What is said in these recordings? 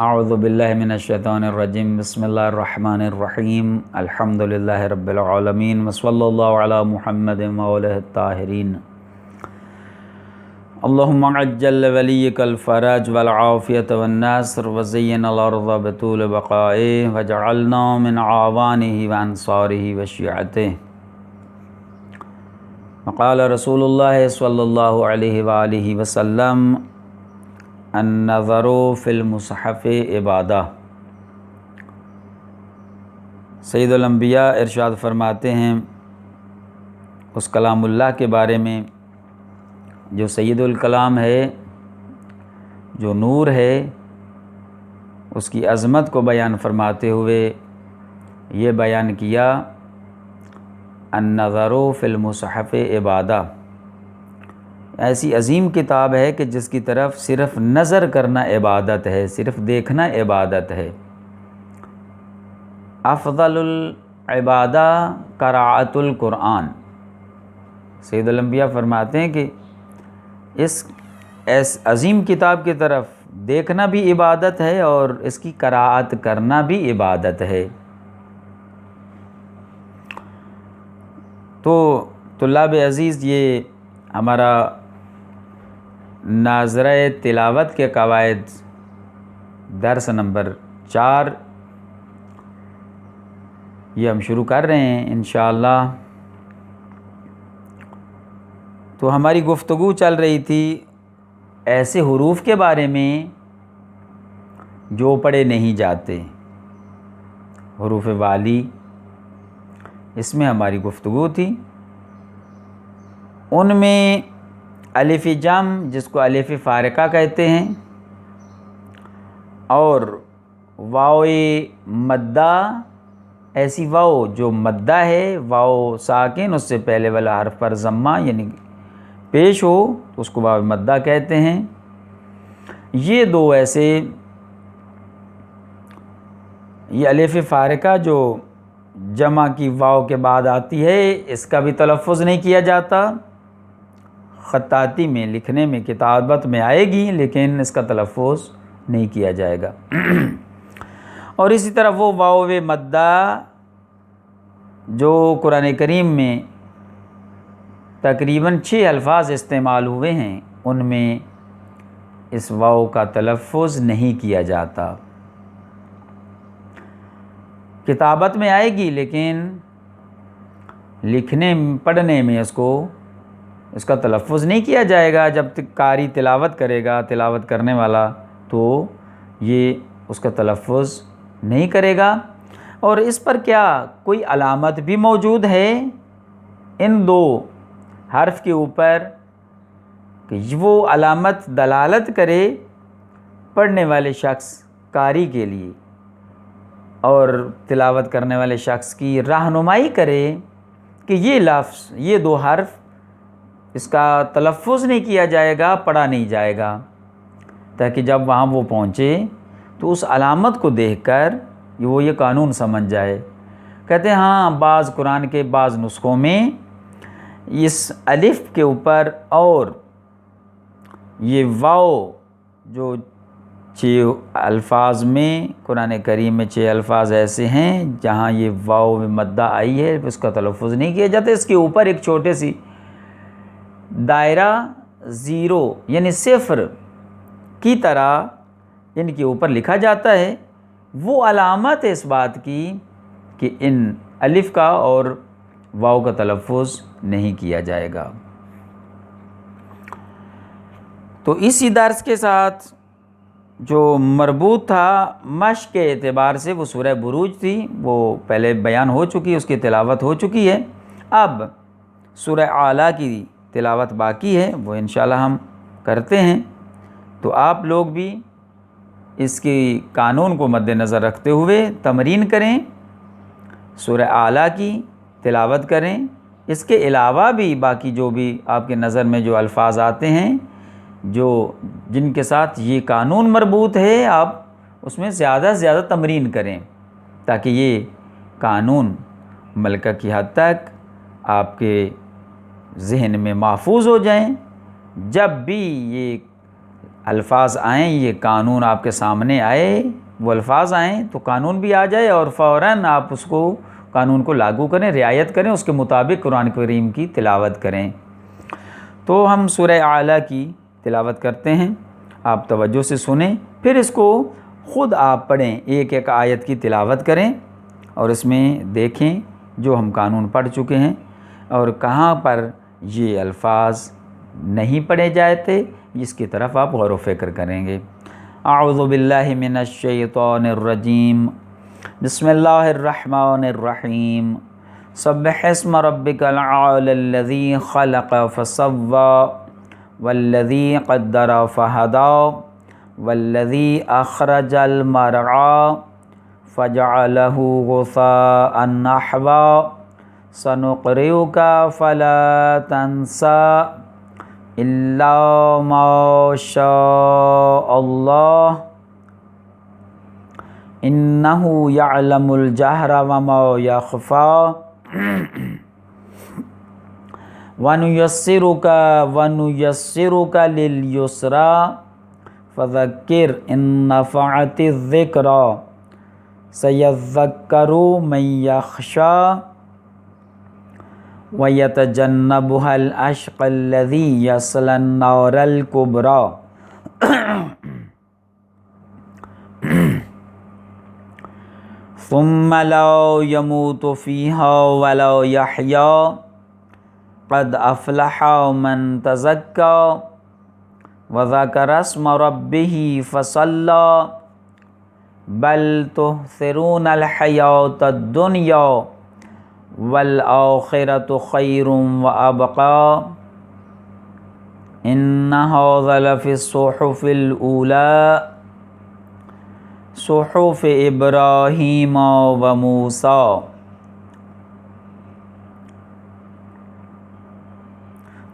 اعوذ باللہ من الشیطان الرجیم بسم اللہ الرحمن الرحیم الحمد للہ رب العالمین وصلی اللہ علی محمد وآلہ الطاہرین اللہم عجل ولیک الفرج والعافیۃ والنصر وزین الارض بطول بقائه وجعلنا من عوانه وانصاره وشیعته وقال رسول اللہ صلی اللہ علیہ وآلہ وسلم النظر فی المصحف عبادہ۔ سید الانبیاء ارشاد فرماتے ہیں اس کلام اللہ کے بارے میں جو سید الکلام ہے، جو نور ہے، اس کی عظمت کو بیان فرماتے ہوئے یہ بیان کیا النظر فی المصحف عبادہ، ایسی عظیم کتاب ہے کہ جس کی طرف صرف نظر کرنا عبادت ہے، صرف دیکھنا عبادت ہے۔ افضل العبادہ قراءۃ القرآن۔ سید الانبیاء فرماتے ہیں کہ اس عظیم کتاب کی طرف دیکھنا بھی عبادت ہے اور اس کی قراءت کرنا بھی عبادت ہے۔ تو طلاب عزیز، یہ ہمارا ناظرہ تلاوت کے قواعد درس نمبر 4 یہ ہم شروع کر رہے ہیں انشاءاللہ۔ تو ہماری گفتگو چل رہی تھی ایسے حروف کے بارے میں جو پڑھے نہیں جاتے، حروف والی، اس میں ہماری گفتگو تھی۔ ان میں الف جم، جس کو الف فارقہ کہتے ہیں، اور واو مدہ، ایسی واو جو مدہ ہے، واو ساکن، اس سے پہلے والا حرف پر ضمہ یعنی پیش ہو تو اس کو واو مدہ کہتے ہیں۔ یہ دو ایسے، یہ الف فارقہ جو جمع کی واو کے بعد آتی ہے، اس کا بھی تلفظ نہیں کیا جاتا، خطاطی میں، لکھنے میں، کتابت میں آئے گی لیکن اس کا تلفظ نہیں کیا جائے گا۔ اور اسی طرح وہ واو مدہ جو قرآن کریم میں تقریباً 6 الفاظ استعمال ہوئے ہیں، ان میں اس واو کا تلفظ نہیں کیا جاتا۔ کتابت میں آئے گی لیکن لکھنے پڑھنے میں اس کا تلفظ نہیں کیا جائے گا۔ جب تک قاری تلاوت کرے گا، تلاوت کرنے والا، تو یہ اس کا تلفظ نہیں کرے گا۔ اور اس پر کیا کوئی علامت بھی موجود ہے ان دو حرف کے اوپر کہ وہ علامت دلالت کرے پڑھنے والے شخص، قاری کے لیے، اور تلاوت کرنے والے شخص کی رہنمائی کرے کہ یہ لفظ، یہ دو حرف، اس کا تلفظ نہیں کیا جائے گا، پڑھا نہیں جائے گا، تاکہ جب وہاں وہ پہنچے تو اس علامت کو دیکھ کر وہ یہ قانون سمجھ جائے۔ کہتے ہیں ہاں، بعض قرآن کے بعض نسخوں میں اس الف کے اوپر اور یہ واو جو 6 الفاظ میں، قرآن کریم میں 6 الفاظ ایسے ہیں جہاں یہ واو مدہ آئی ہے، اس کا تلفظ نہیں کیا جاتا۔ اس کے اوپر ایک چھوٹے سی دائرہ 0 یعنی 0 کی طرح ان کے اوپر لکھا جاتا ہے۔ وہ علامت ہے اس بات کی کہ ان الف کا اور واو کا تلفظ نہیں کیا جائے گا۔ تو اسی درس کے ساتھ جو مربوط تھا مشق کے اعتبار سے، وہ سورہ بروج تھی، وہ پہلے بیان ہو چکی، اس کی تلاوت ہو چکی ہے۔ اب سورہ اعلیٰ کی تلاوت باقی ہے، وہ انشاءاللہ ہم کرتے ہیں۔ تو آپ لوگ بھی اس کی قانون کو مد نظر رکھتے ہوئے تمرین کریں، سورہ اعلیٰ کی تلاوت کریں۔ اس کے علاوہ بھی باقی جو بھی آپ کے نظر میں جو الفاظ آتے ہیں، جن کے ساتھ یہ قانون مربوط ہے، آپ اس میں زیادہ سے زیادہ تمرین کریں تاکہ یہ قانون ملکہ کی حد تک آپ کے ذہن میں محفوظ ہو جائیں۔ جب بھی یہ الفاظ آئیں، یہ قانون آپ کے سامنے آئے، وہ الفاظ آئیں تو قانون بھی آ جائے اور فوراً آپ اس کو قانون کو لاگو کریں، رعایت کریں، اس کے مطابق قرآن کریم کی تلاوت کریں۔ تو ہم سورہ اعلیٰ کی تلاوت کرتے ہیں، آپ توجہ سے سنیں، پھر اس کو خود آپ پڑھیں، ایک ایک آیت کی تلاوت کریں اور اس میں دیکھیں جو ہم قانون پڑھ چکے ہیں اور کہاں پر یہ الفاظ نہیں پڑھے جاتے، اس کی طرف آپ غور و فکر کریں گے۔ اعوذ باللہ من الشیطان الرجیم، بسم اللہ الرحمن الرحیم، سبح اسم ربک الاعلی الذی خلق فسوی والذی قدر فہدی والذی اخرج المرعی فجعلہ غثاء نحوا سنقرئک فلا تنسى الا ما شاء اللہ انہ یعلم الجہر وما یخفی وَنُيَسِّرُكَ لِلْيُسْرَى فَذَكِّرْ إِن نَّفَعَتِ الذِّكْرَى سَيَذَّكَّرُ مَن يَخْشَى وَيَتَجَنَّبُهَا الْأَشْقَى الَّذِي يَصْلَى النَّارَ الْكُبْرَى ثُمَّ لَا يَمُوتُ فِيهَا وَلَا يَحْيَى قد افلح من تزکا وذکر اسم ربہ فصلی بل تؤثرون الحیاۃ الدنیا والآخرۃ خیر وابقی ان ھذا لفی الصحف الاولی صحف ابراہیم وموسیٰ۔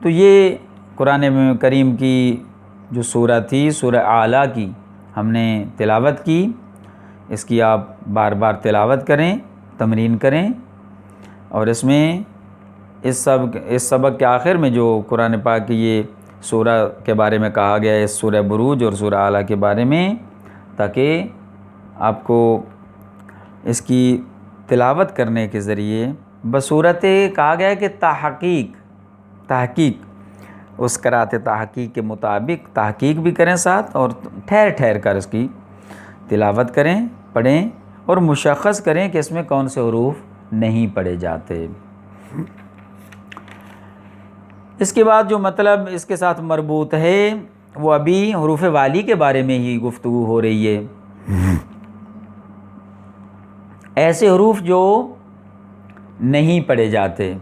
تو یہ قرآن کریم کی جو سورہ تھی، سورہ اعلیٰ کی ہم نے تلاوت کی، اس کی آپ بار بار تلاوت کریں، تمرین کریں، اور اس میں اس سبق کے آخر میں جو قرآن پاک کی یہ سورہ کے بارے میں کہا گیا ہے، سورہ بروج اور سورہ اعلیٰ کے بارے میں، تاکہ آپ کو اس کی تلاوت کرنے کے ذریعے بصورت کہا گیا ہے کہ تحقیق اس قرأت تحقیق کے مطابق تحقیق بھی کریں ساتھ، اور ٹھہر ٹھہر کر اس کی تلاوت کریں، پڑھیں اور مشخص کریں کہ اس میں کون سے حروف نہیں پڑھے جاتے۔ اس کے بعد جو مطلب اس کے ساتھ مربوط ہے وہ ابھی حروف والی کے بارے میں ہی گفتگو ہو رہی ہے۔ ایسے حروف جو نہیں پڑھے جاتے،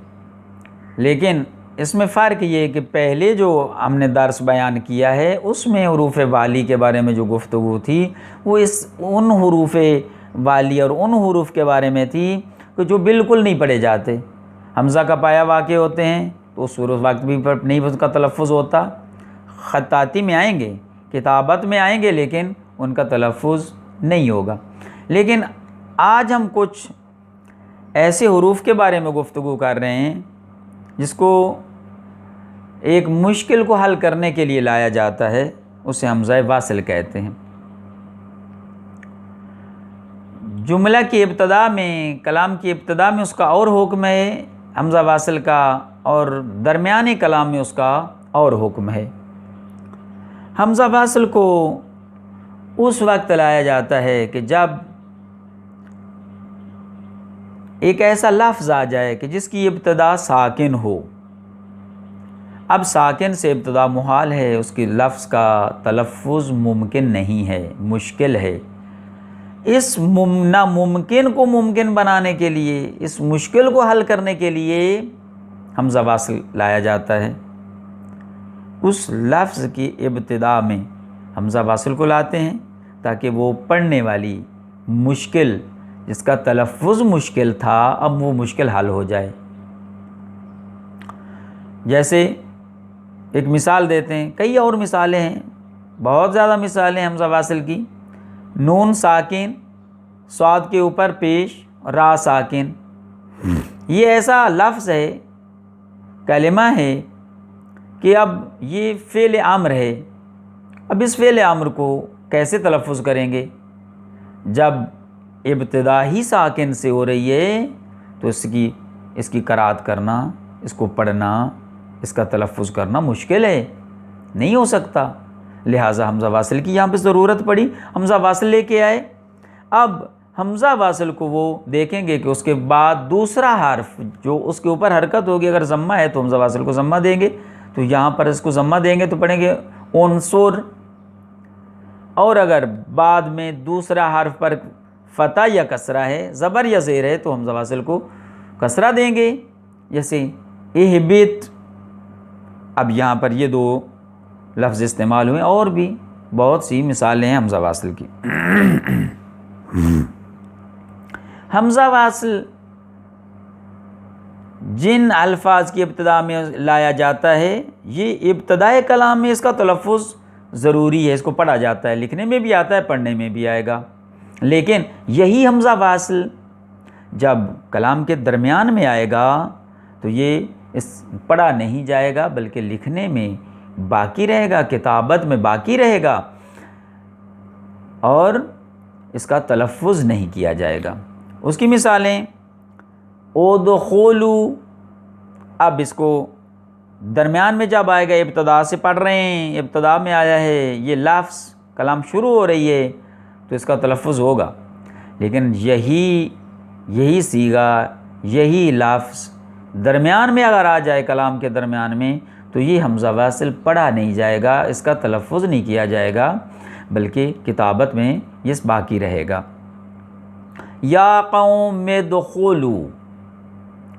لیکن اس میں فرق یہ ہے کہ پہلے جو ہم نے درس بیان کیا ہے اس میں حروف والی کے بارے میں جو گفتگو تھی وہ ان حروف والی اور ان حروف کے بارے میں تھی کہ جو بالکل نہیں پڑھے جاتے۔ حمزہ کا پایا واقع ہوتے ہیں تو اس وقت بھی نہیں اس کا تلفظ ہوتا، خطاطی میں آئیں گے، کتابت میں آئیں گے، لیکن ان کا تلفظ نہیں ہوگا۔ لیکن آج ہم کچھ ایسے حروف کے بارے میں گفتگو کر رہے ہیں جس کو ایک مشکل کو حل کرنے کے لیے لایا جاتا ہے، اسے حمزہ واصل کہتے ہیں۔ جملہ کی ابتدا میں، کلام کی ابتدا میں اس کا اور حکم ہے حمزہ واصل کا، اور درمیانی کلام میں اس کا اور حکم ہے۔ حمزہ واصل کو اس وقت لایا جاتا ہے کہ جب ایک ایسا لفظ آ جائے کہ جس کی ابتدا ساکن ہو۔ اب ساکن سے ابتدا محال ہے، اس کی لفظ کا تلفظ ممکن نہیں ہے، مشکل ہے۔ اس ناممکن کو ممکن بنانے کے لیے، اس مشکل کو حل کرنے کے لیے حمزہ واصل لایا جاتا ہے۔ اس لفظ کی ابتدا میں حمزہ واصل کو لاتے ہیں تاکہ وہ پڑھنے والی مشکل، جس کا تلفظ مشکل تھا، اب وہ مشکل حل ہو جائے۔ جیسے ایک مثال دیتے ہیں، کئی اور مثالیں ہیں، بہت زیادہ مثالیں حمزہ واصل کی۔ نون ساکن، صاد کے اوپر پیش، را ساکن، یہ ایسا لفظ ہے، کلمہ ہے کہ اب یہ فعل امر ہے، اب اس فعل امر کو کیسے تلفظ کریں گے؟ جب ابتدا ہی ساکن سے ہو رہی ہے تو اس کی قرأت کرنا، اس کو پڑھنا، اس کا تلفظ کرنا مشکل ہے، نہیں ہو سکتا، لہٰذا حمزہ واصل کی یہاں پہ ضرورت پڑی، حمزہ واصل لے کے آئے۔ اب حمزہ واصل کو وہ دیکھیں گے کہ اس کے بعد دوسرا حرف جو اس کے اوپر حرکت ہوگی، اگر ضمہ ہے تو حمزہ واصل کو ضمہ دیں گے، تو یہاں پر اس کو ضمہ دیں گے تو پڑھیں گے انصر، اور اگر بعد میں دوسرا حرف پر فتح یا کسرہ ہے، زبر یا زیر ہے، تو حمزہ واصل کو کسرہ دیں گے، جیسے اہبت۔ اب یہاں پر یہ دو لفظ استعمال ہوئے، اور بھی بہت سی مثالیں ہیں حمزہ واصل کی۔ حمزہ واصل جن الفاظ کی ابتدا میں لایا جاتا ہے، یہ ابتدائے کلام میں اس کا تلفظ ضروری ہے، اس کو پڑھا جاتا ہے، لکھنے میں بھی آتا ہے، پڑھنے میں بھی آئے گا، لیکن یہی حمزہ واصل جب کلام کے درمیان میں آئے گا تو یہ پڑھا نہیں جائے گا، بلکہ لکھنے میں باقی رہے گا، کتابت میں باقی رہے گا، اور اس کا تلفظ نہیں کیا جائے گا۔ اس کی مثالیں ادخلوا، اب اس کو درمیان میں جب آئے گا، ابتدا سے پڑھ رہے ہیں، ابتدا میں آیا ہے یہ لفظ، کلام شروع ہو رہی ہے تو اس کا تلفظ ہوگا، لیکن یہی صیغہ، یہی لفظ درمیان میں اگر آ جائے کلام کے درمیان میں تو یہ حمزہ واصل پڑھا نہیں جائے گا، اس کا تلفظ نہیں کیا جائے گا، بلکہ کتابت میں یہ باقی رہے گا۔ یا قوم ادخلوا،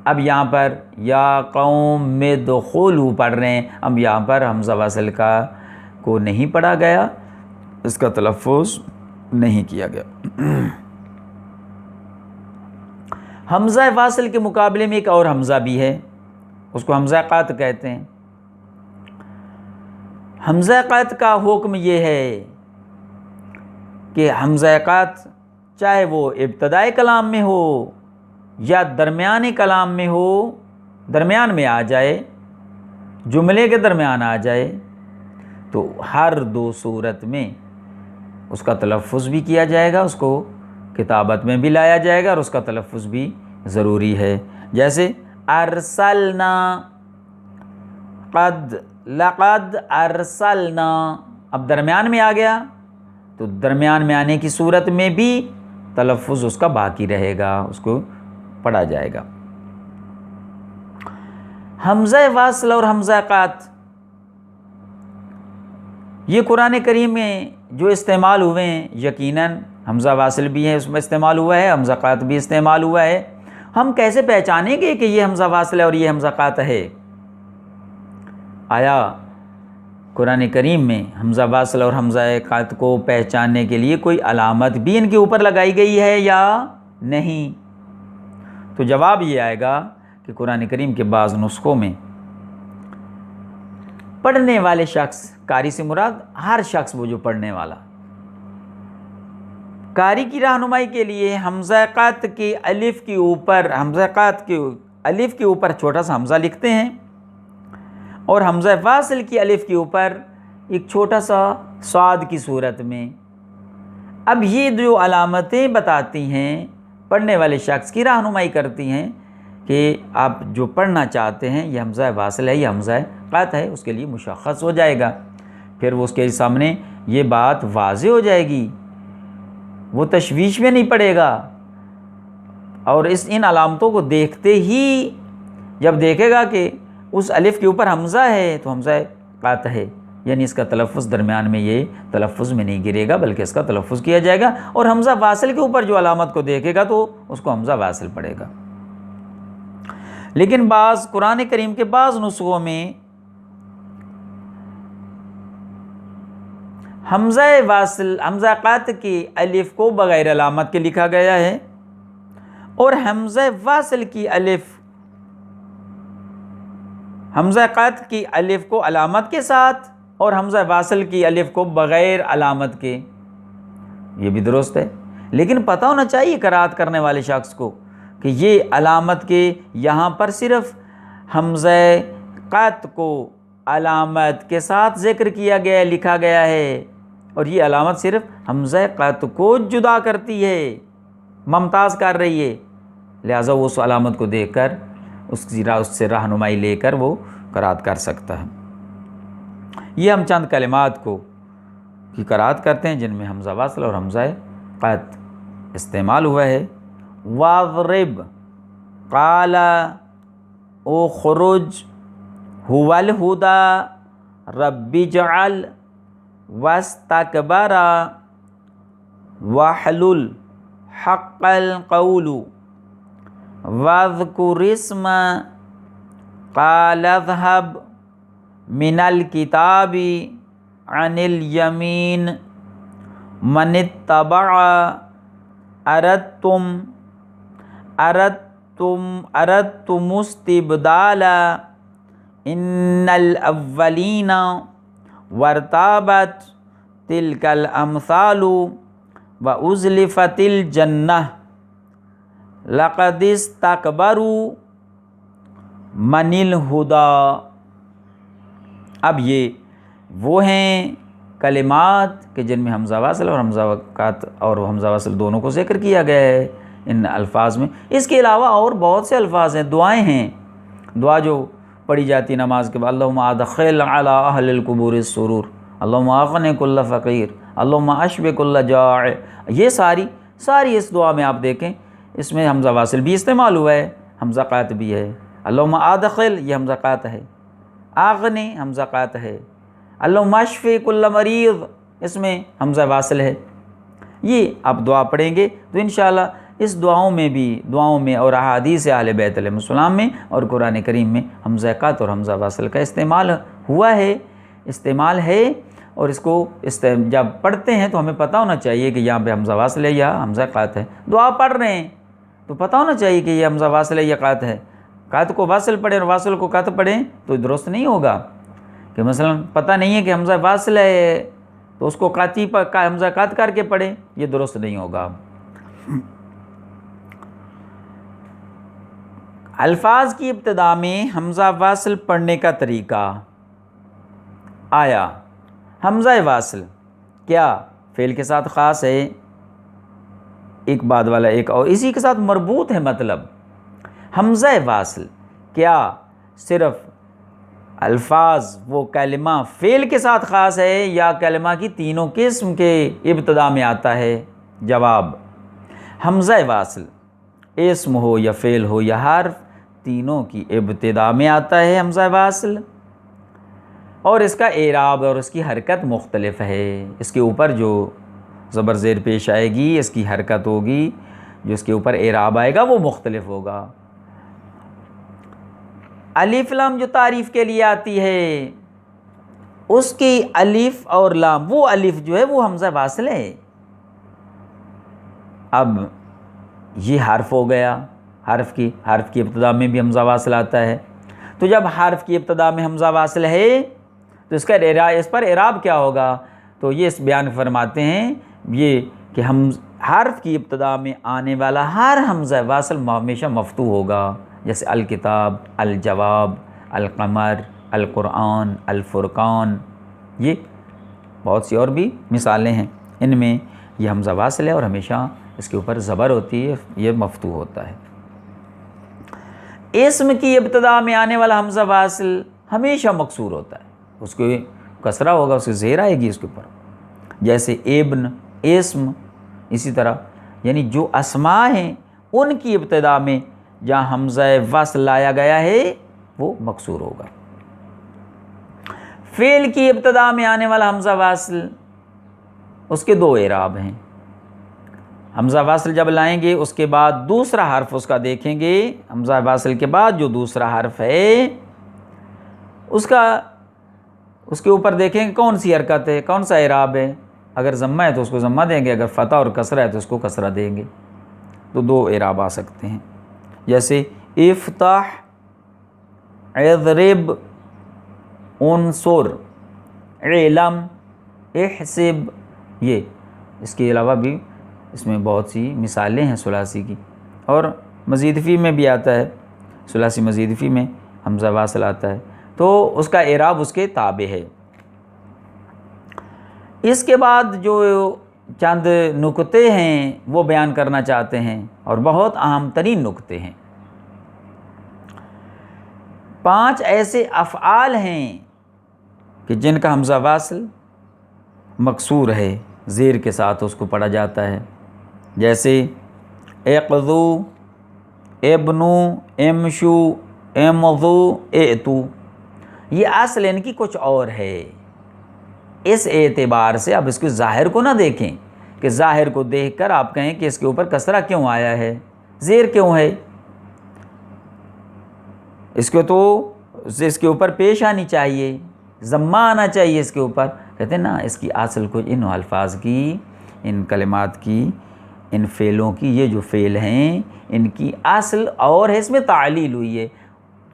اب یہاں پر یا قوم ادخلوا پڑھ رہے ہیں، اب یہاں پر حمزہ واصل کو نہیں پڑھا گیا، اس کا تلفظ نہیں کیا گیا۔ حمزہ واصل کے مقابلے میں ایک اور حمزہ بھی ہے، اس کو حمزہ قطع کہتے ہیں۔ حمزہ قطع کا حکم یہ ہے کہ حمزہ قطع چاہے وہ ابتدائی کلام میں ہو یا درمیانی کلام میں ہو، درمیان میں آ جائے، جملے کے درمیان آ جائے، تو ہر دو صورت میں اس کا تلفظ بھی کیا جائے گا، اس کو کتابت میں بھی لایا جائے گا، اور اس کا تلفظ بھی ضروری ہے۔ جیسے ارسلنا، قد، لقد ارسلنا، اب درمیان میں آ گیا تو درمیان میں آنے کی صورت میں بھی تلفظ اس کا باقی رہے گا، اس کو پڑھا جائے گا۔ حمزہ واصل اور حمزہ قطع یہ قرآن کریم میں جو استعمال ہوئے ہیں، یقیناً حمزہ واصل بھی ہے، اس میں استعمال ہوا ہے، حمزہ قطع بھی استعمال ہوا ہے۔ ہم کیسے پہچانیں گے کہ یہ حمزہ واصل ہے اور یہ حمزہ قطع ہے؟ آیا قرآن کریم میں حمزہ واصل اور حمزہ قطع کو پہچاننے کے لیے کوئی علامت بھی ان کے اوپر لگائی گئی ہے یا نہیں؟ تو جواب یہ آئے گا کہ قرآن کریم کے بعض نسخوں میں پڑھنے والے شخص، قاری سے مراد ہر شخص وہ جو پڑھنے والا، قاری کی رہنمائی کے لیے حمزہ قطع کے الف کے اوپر، حمزہ قطع کے الف کے اوپر چھوٹا سا حمزہ لکھتے ہیں، اور حمزہ واصل کی الف کے اوپر ایک چھوٹا سا صاد کی صورت میں۔ اب یہ جو علامتیں بتاتی ہیں، پڑھنے والے شخص کی رہنمائی کرتی ہیں کہ آپ جو پڑھنا چاہتے ہیں یہ حمزہ واصل ہے یا حمزہ قطع ہے، اس کے لیے مشخص ہو جائے گا، پھر وہ اس کے سامنے یہ بات واضح ہو جائے گی، وہ تشویش میں نہیں پڑے گا، اور ان علامتوں کو دیکھتے ہی جب دیکھے گا کہ اس الف کے اوپر حمزہ ہے تو حمزہ قطع ہے، یعنی اس کا تلفظ درمیان میں یہ تلفظ میں نہیں گرے گا بلکہ اس کا تلفظ کیا جائے گا، اور حمزہ واصل کے اوپر جو علامت کو دیکھے گا تو اس کو حمزہ واصل پڑے گا۔ لیکن قرآن کریم کے بعض نسخوں میں حمزہ واصل، حمزہ قطع کی الف کو بغیر علامت کے لکھا گیا ہے، اور حمزہ واصل کی الف، حمزہ قطع کی الف کو علامت کے ساتھ اور حمزہ واصل کی الف کو بغیر علامت کے، یہ بھی درست ہے، لیکن پتہ ہونا چاہیے قرأت کرنے والے شخص کو کہ یہ علامت کے یہاں پر صرف حمزہ قطع کو علامت کے ساتھ ذکر کیا گیا ہے، لکھا گیا ہے، اور یہ علامت صرف حمزہ قط کو جدا کرتی ہے، ممتاز کر رہی ہے، لہٰذا وہ اس علامت کو دیکھ کر اس سے رہنمائی لے کر وہ قرأت کر سکتا ہے۔ یہ ہم چند کلمات کی قرأت کرتے ہیں جن میں حمزہ وصل اور حمزہ قط استعمال ہوا ہے۔ واضرب، قال اخرج، هو الهدى، رب اجعل، واستكبر، واحلل حق القول، واذكر اسم، قال اذهب من الكتاب عن اليمين، من اتبع، اردتم استبدالا، ان الاولین، وارتابت تلك الامثال، وازلفت الجنہ، لقد استکبروا من الہدی۔ اب یہ وہ ہیں کلمات کہ جن میں حمزہ واصل اور حمزہ قط اور حمزہ واصل دونوں کو ذکر کیا گیا ہے ان الفاظ میں۔ اس کے علاوہ اور بہت سے الفاظ ہیں، دعائیں ہیں، دعا جو پڑھی جاتی نماز کے بعد، اللہم ادخل علی اہل القبور السرور، اللہم اغن کل فقیر، اللہم اشب کل جائع، یہ ساری اس دعا میں آپ دیکھیں اس میں حمزہ واصل بھی استعمال ہوا ہے، حمزہ قط بھی ہے۔ اللہم ادخل، یہ حمزہ قط ہے، اغنی حمزہ قط ہے، اللہم اشفی کل مریض، اس میں حمزہ واصل ہے۔ یہ آپ دعا پڑھیں گے تو انشاءاللہ اس دعاؤں میں اور احادیث اہل بیت علیہ السلام میں اور قرآن کریم میں حمزہ قط اور حمزہ واصل کا استعمال ہے، اور اس کو جب پڑھتے ہیں تو ہمیں پتہ ہونا چاہیے کہ یہاں پہ حمزہ واصل ہے یا حمزہ قط ہے۔ دعا پڑھ رہے ہیں تو پتہ ہونا چاہیے کہ یہ حمزہ واصل ہے یا قط ہے۔ قط کو واصل پڑھیں اور واصل کو قط پڑھیں تو درست نہیں ہوگا، کہ مثلا پتہ نہیں ہے کہ حمزہ واصل ہے تو اس کو حمزہ قط کر کے پڑھیں، یہ درست نہیں ہوگا۔ الفاظ کی ابتدا میں حمزہ واصل پڑھنے کا طریقہ آیا۔ حمزہ واصل کیا فعل کے ساتھ خاص ہے، ایک بعد والا ایک، اور اسی کے ساتھ مربوط ہے، مطلب حمزہ واصل کیا صرف الفاظ وہ کلمہ فعل کے ساتھ خاص ہے یا کلمہ کی تینوں قسم کے ابتدا میں آتا ہے؟ جواب، حمزہ واصل اسم ہو یا فعل ہو یا حرف، تینوں کی ابتدا میں آتا ہے حمزہ واصل، اور اس کا اعراب اور اس کی حرکت مختلف ہے۔ اس کے اوپر جو زبر زیر پیش آئے گی، اس کی حرکت ہوگی، جو اس کے اوپر اعراب آئے گا وہ مختلف ہوگا۔ الف لام جو تعریف کے لیے آتی ہے، اس کی الف اور لام، وہ الف جو ہے وہ حمزہ واصل ہے۔ اب یہ حرف ہو گیا، حرف کی ابتدا میں بھی حمزہ واصل آتا ہے، تو جب حرف کی ابتدا میں حمزہ واصل ہے تو اس پر اعراب کیا ہوگا؟ تو یہ اس بیان فرماتے ہیں یہ کہ حرف کی ابتدا میں آنے والا ہر حمزہ واصل ہمیشہ مفتوح ہوگا، جیسے الکتاب، الجواب، القمر، القرآن، الفرقان، یہ بہت سی اور بھی مثالیں ہیں، ان میں یہ حمزہ واصل ہے اور ہمیشہ اس کے اوپر زبر ہوتی ہے، یہ مفتوح ہوتا ہے۔ اسم کی ابتدا میں آنے والا حمزہ واصل ہمیشہ مکسور ہوتا ہے، اس کو کسرہ ہوگا، اس کی زیر آئے گی اس کے اوپر، جیسے ابن، اسم، اسی طرح یعنی جو اسماء ہیں ان کی ابتدا میں جہاں حمزہ وصل لایا گیا ہے وہ مکسور ہوگا۔ فعل کی ابتدا میں آنے والا حمزہ واصل، اس کے دو اعراب ہیں۔ حمزہ واصل جب لائیں گے اس کے بعد دوسرا حرف اس کا دیکھیں گے، حمزہ واصل کے بعد جو دوسرا حرف ہے اس کے اوپر دیکھیں گے کون سی حرکت ہے، کون سا اعراب ہے۔ اگر ضمہ ہے تو اس کو ضمہ دیں گے، اگر فتح اور کسرہ ہے تو اس کو کسرہ دیں گے، تو دو اعراب آ سکتے ہیں، جیسے افتح، اضرب، انصر، علم، احسب، یہ اس کے علاوہ بھی اس میں بہت سی مثالیں ہیں ثلاثی کی، اور مزید فی میں بھی آتا ہے، ثلاثی مزید فی میں حمزہ واصل آتا ہے، تو اس کا اعراب اس کے تابع ہے۔ اس کے بعد جو چند نکتے ہیں وہ بیان کرنا چاہتے ہیں، اور بہت اہم ترین نکتے ہیں۔ 5 ایسے افعال ہیں کہ جن کا حمزہ واصل مکسور ہے، زیر کے ساتھ اس کو پڑھا جاتا ہے، جیسے اقضو، ابنو، امشو، امضو، ائتو۔ یہ اصل ان کی کچھ اور ہے۔ اس اعتبار سے اب اس کے ظاہر کو نہ دیکھیں کہ ظاہر کو دیکھ کر آپ کہیں کہ اس کے اوپر کسرہ کیوں آیا ہے، زیر کیوں ہے، اس کے اوپر پیش آنی چاہیے، ضمہ آنا چاہیے اس کے اوپر۔ کہتے ہیں نا، اس کی اصل کو ان الفاظ کی، ان کلمات کی، ان فعلوں کی، یہ جو فعل ہیں ان کی اصل اور ہے، اس میں تعلیل ہوئی ہے۔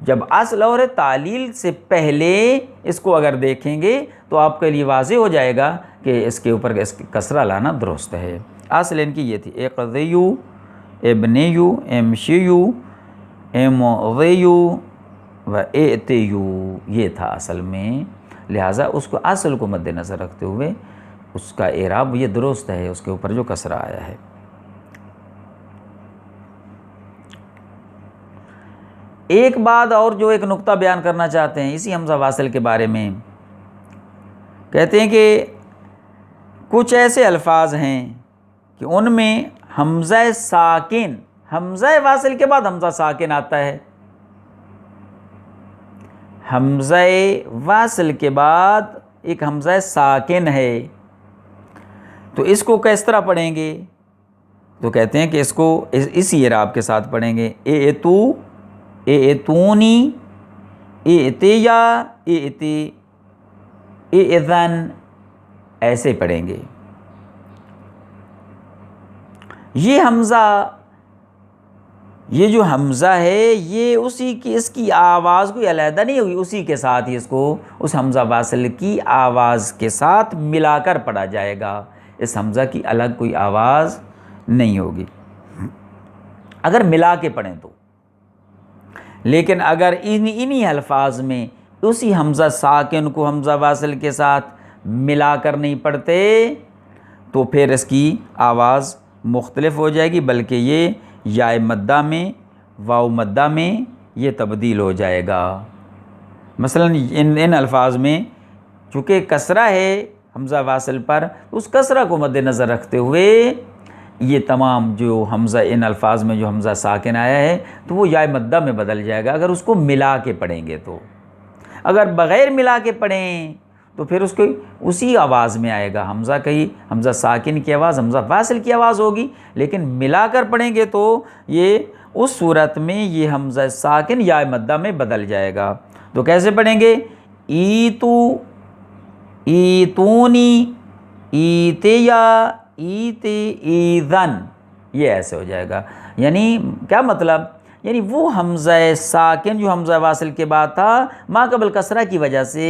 جب اصل اور تعلیل سے پہلے اس کو اگر دیکھیں گے تو آپ کے لیے واضح ہو جائے گا کہ اس کے اوپر کسرہ لانا درست ہے۔ اصل ان کی یہ تھی، اقضیو، ابنیو، امشیو، امضیو و ائتیو، یہ تھا اصل میں۔ لہٰذا اس کو اصل کو مد نظر رکھتے ہوئے اس کا اعراب یہ درست ہے، اس کے اوپر جو کسرہ آیا ہے۔ ایک بات اور جو ایک نقطہ بیان کرنا چاہتے ہیں اسی حمزہ واصل کے بارے میں، کہتے ہیں کہ کچھ ایسے الفاظ ہیں کہ ان میں حمزہ ساکن، حمزہ واصل کے بعد حمزہ ساکن آتا ہے، حمزہ واصل کے بعد ایک حمزہ ساکن ہے، تو اس کو کس طرح پڑھیں گے؟ تو کہتے ہیں کہ اس کو اسی اعراب کے ساتھ پڑھیں گے، ائتو، ائتونی، ائتیا، ائتی، ائذن، ایسے پڑھیں گے۔ یہ حمزہ، یہ جو حمزہ ہے یہ اسی کی، اس کی آواز کوئی علیحدہ نہیں ہوگی، اسی کے ساتھ ہی اس کو اس حمزہ واصل کی آواز کے ساتھ ملا کر پڑھا جائے گا، اس حمزہ کی الگ کوئی آواز نہیں ہوگی اگر ملا کے پڑھیں تو۔ لیکن اگر انہی الفاظ میں اسی حمزہ ساکن کو حمزہ واصل کے ساتھ ملا کر نہیں پڑھتے تو پھر اس کی آواز مختلف ہو جائے گی، بلکہ یہ یا مدہ میں، واو مدہ میں یہ تبدیل ہو جائے گا۔ مثلا ان الفاظ میں چونکہ کسرہ ہے حمزہ واصل پر، اس کسرہ کو مد نظر رکھتے ہوئے یہ تمام جو حمزہ، ان الفاظ میں جو حمزہ ساکن آیا ہے تو وہ یا مدہ میں بدل جائے گا اگر اس کو ملا کے پڑھیں گے تو۔ اگر بغیر ملا کے پڑھیں تو پھر اس کو اسی آواز میں آئے گا، حمزہ حمزہ ساکن کی آواز حمزہ واصل کی آواز ہوگی، لیکن ملا کر پڑھیں گے تو یہ اس صورت میں یہ حمزہ ساکن یا مدہ میں بدل جائے گا۔ تو کیسے پڑھیں گے؟ ایتو، ایتونی، ایتیا، ایتی، ایذن، یہ ایسے ہو جائے گا۔ یعنی کیا مطلب؟ یعنی وہ حمزہ ساکن جو حمزہ واصل کے بعد تھا ما قبل کسرہ کی وجہ سے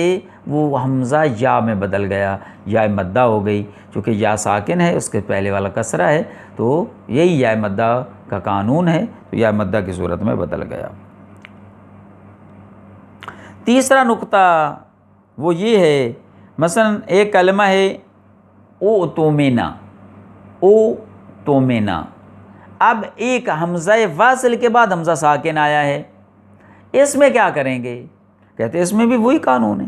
وہ حمزہ یا میں بدل گیا، یا مدہ ہو گئی، چونکہ یا ساکن ہے اس کے پہلے والا کسرہ ہے تو یہی یا مدہ کا قانون ہے، تو یا مدہ کی صورت میں بدل گیا۔ تیسرا نقطہ وہ یہ ہے، مثلا ایک کلمہ ہے اوتومینا، اوتومینا، اب ایک حمزہ واصل کے بعد حمزہ ساکن آیا ہے، اس میں کیا کریں گے؟ کہتے ہیں اس میں بھی وہی قانون ہے،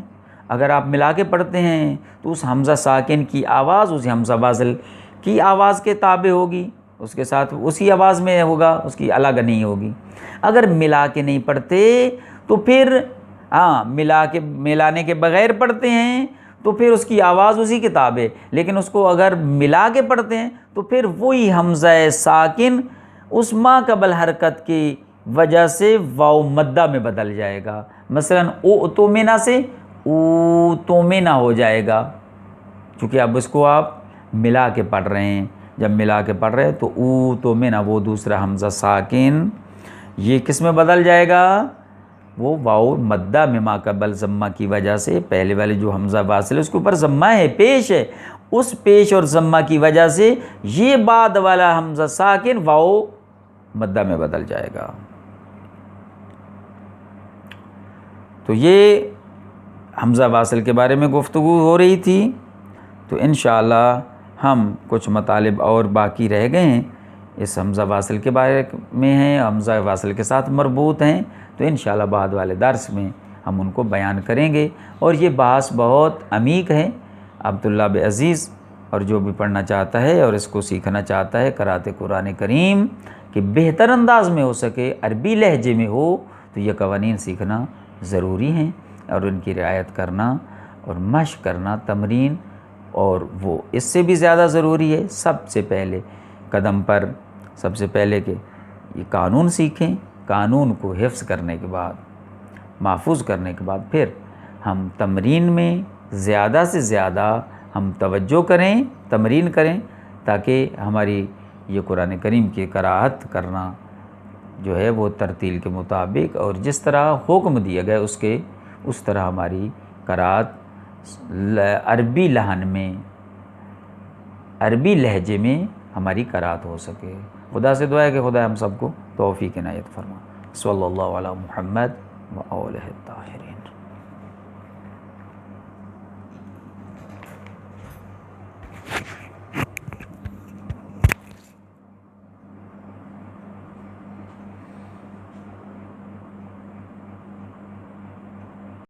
اگر آپ ملا کے پڑھتے ہیں تو اس حمزہ ساکن کی آواز اسی حمزہ واصل کی آواز کے تابع ہوگی، اس کے ساتھ اسی آواز میں ہوگا، اس کی الگ نہیں ہوگی۔ اگر ملا کے نہیں پڑھتے تو پھر ملانے کے بغیر پڑھتے ہیں تو پھر اس کی آواز اسی کے تابع، لیکن اس کو اگر ملا کے پڑھتے ہیں تو پھر وہی حمزہ ساکن اس ما قبل حرکت کی وجہ سے واو مدہ میں بدل جائے گا۔ مثلا اوتومینا سے اوتومینا ہو جائے گا، چونکہ اب اس کو آپ ملا کے پڑھ رہے ہیں، جب ملا کے پڑھ رہے ہیں تو اوتومینا، وہ دوسرا حمزہ ساکن یہ کس میں بدل جائے گا؟ وہ واو مدہ میں ما قبل ضمہ کی وجہ سے، پہلے والے جو حمزہ واصل ہے اس کے اوپر ضمہ ہے، پیش ہے، اس پیش اور ضمہ کی وجہ سے یہ بعد والا حمزہ ساکن واو مدہ میں بدل جائے گا۔ تو یہ حمزہ واصل کے بارے میں گفتگو ہو رہی تھی، تو انشاءاللہ ہم کچھ مطالب اور باقی رہ گئے ہیں اس حمزہ واصل کے بارے میں ہیں، حمزہ واصل کے ساتھ مربوط ہیں، تو انشاءاللہ بعد والے درس میں ہم ان کو بیان کریں گے۔ اور یہ بحث بہت عمیق ہے، اب طلاب عزیز اور جو بھی پڑھنا چاہتا ہے اور اس کو سیکھنا چاہتا ہے قرأت قرآن کریم کہ بہتر انداز میں ہو سکے، عربی لہجے میں ہو، تو یہ قوانین سیکھنا ضروری ہیں اور ان کی رعایت کرنا اور مشق کرنا، تمرین، اور وہ اس سے بھی زیادہ ضروری ہے سب سے پہلے قدم پر سب سے پہلے کہ یہ قانون سیکھیں، قانون کو حفظ کرنے کے بعد، محفوظ کرنے کے بعد پھر ہم تمرین میں زیادہ سے زیادہ ہم توجہ کریں، تمرین کریں، تاکہ ہماری یہ قرآن کریم کی قراءت کرنا جو ہے وہ ترتیل کے مطابق اور جس طرح حکم دیا گیا اس طرح ہماری قراءت عربی لحن میں، عربی لہجے میں ہماری قراءت ہو سکے۔ خدا سے دعا ہے کہ خدا ہم سب کو توفیق عنایت فرما۔ صلی اللہ علی محمد و آلہ الطاہرین۔